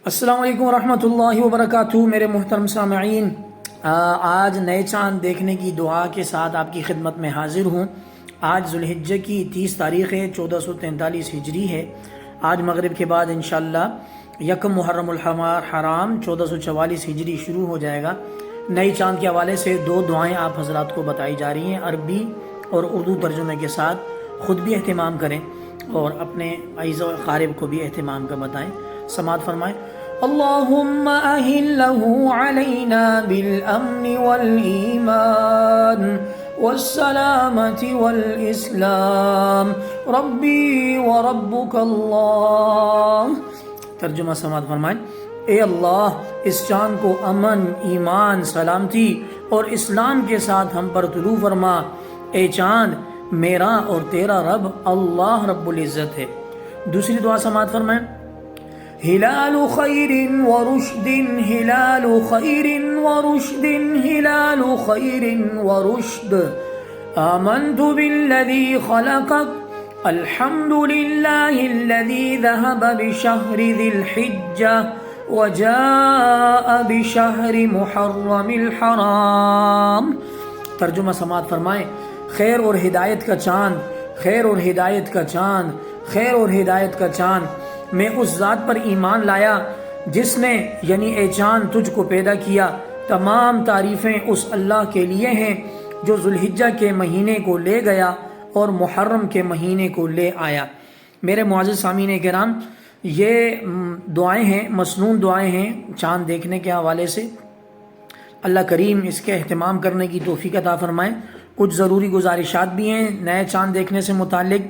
السلام علیکم ورحمۃ اللہ وبرکاتہ۔ میرے محترم سامعین، آج نئے چاند دیکھنے کی دعا کے ساتھ آپ کی خدمت میں حاضر ہوں۔ آج ذوالحجہ کی 30 تاریخ ہے، 1443 ہجری ہے۔ آج مغرب کے بعد انشاءاللہ یکم محرم الحرام 1444 ہجری شروع ہو جائے گا۔ نئی چاند کے حوالے سے دو دعائیں آپ حضرات کو بتائی جا رہی ہیں، عربی اور اردو ترجمے کے ساتھ۔ خود بھی اہتمام کریں اور اپنے عزیز و اقارب کو بھی اہتمام کا بتائیں۔ سماعت فرمائیں۔ اللہم اہلہ علینا بالامن والایمان والسلامت والاسلام ربی وربک اللہ۔ ترجمہ سماعت فرمائیں۔ اے اللہ، اس چاند کو امن، ایمان، سلامتی اور اسلام کے ساتھ ہم پر طلوع فرما۔ اے چاند، میرا اور تیرا رب اللہ رب العزت ہے۔ دوسری دعا سماعت فرمائیں۔ ہلال خیر ورشد، ہلال خیر ورشد، ہلال خیر ورشد، آمنت بالذی خلقک، الحمد للہ الذی ذہب بشہر ذی الحجہ وجاء بشہر محرم الحرام۔ ترجمہ سماعت فرمائیں۔ خیر اور ہدایت کا چاند، خیر اور ہدایت کا چاند، خیر اور ہدایت کا چاند، میں اس ذات پر ایمان لایا جس نے یعنی اے چاند تجھ کو پیدا کیا۔ تمام تعریفیں اس اللہ کے لیے ہیں جو ذوالحجہ کے مہینے کو لے گیا اور محرم کے مہینے کو لے آیا۔ میرے معزز سامعین کرام، یہ دعائیں ہیں، مسنون دعائیں ہیں چاند دیکھنے کے حوالے سے۔ اللہ کریم اس کے اہتمام کرنے کی توفیق عطا فرمائیں۔ کچھ ضروری گزارشات بھی ہیں نئے چاند دیکھنے سے متعلق،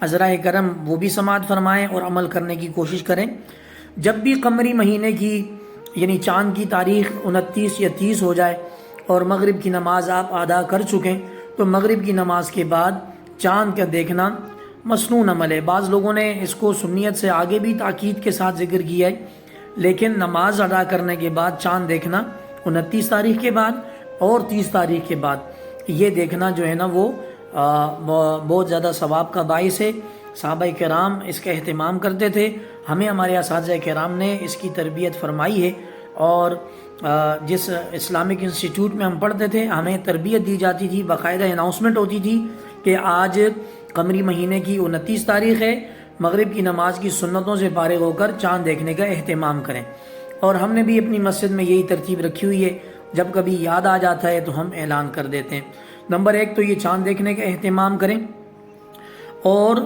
عذرائے کرم وہ بھی سماعت فرمائیں اور عمل کرنے کی کوشش کریں۔ جب بھی قمری مہینے کی یعنی چاند کی تاریخ 29 یا 30 ہو جائے اور مغرب کی نماز آپ ادا کر چکیں تو مغرب کی نماز کے بعد چاند کا دیکھنا مسنون عمل ہے۔ بعض لوگوں نے اس کو سنیت سے آگے بھی تاکید کے ساتھ ذکر کیا ہے، لیکن نماز ادا کرنے کے بعد چاند دیکھنا 29 تاریخ کے بعد اور 30 تاریخ کے بعد، یہ دیکھنا جو ہے نا وہ بہت زیادہ ثواب کا باعث ہے۔ صحابہ کرام اس کا اہتمام کرتے تھے، ہمیں ہمارے اساتذہ کرام نے اس کی تربیت فرمائی ہے، اور جس اسلامک انسٹیٹیوٹ میں ہم پڑھتے تھے ہمیں تربیت دی جاتی تھی، باقاعدہ اناؤنسمنٹ ہوتی تھی کہ آج قمری مہینے کی 29 تاریخ ہے، مغرب کی نماز کی سنتوں سے فارغ ہو کر چاند دیکھنے کا اہتمام کریں۔ اور ہم نے بھی اپنی مسجد میں یہی ترتیب رکھی ہوئی ہے، جب کبھی یاد آ جاتا ہے تو ہم اعلان کر دیتے ہیں۔ نمبر 1 تو یہ چاند دیکھنے کا اہتمام کریں، اور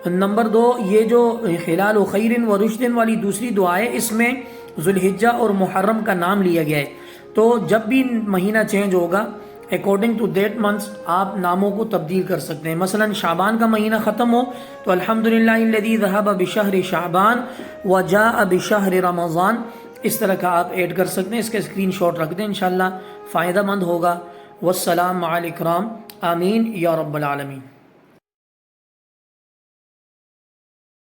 نمبر 2 یہ جو ہلال و خیر و رشد والی دوسری دعا ہے، اس میں ذوالحجہ اور محرم کا نام لیا گیا ہے، تو جب بھی مہینہ چینج ہوگا اکارڈنگ ٹو دیٹ منتھس آپ ناموں کو تبدیل کر سکتے ہیں۔ مثلا شعبان کا مہینہ ختم ہو تو الحمدللہ الذی ذہب بشہر شعبان وجاء بشہر رمضان، اس طرح کا آپ ایڈ کر سکتے ہیں۔ اس کا اسکرین شاٹ رکھ دیں، انشاءاللہ فائدہ مند ہوگا۔ والسلام علیکم، آمین یا رب العالمین۔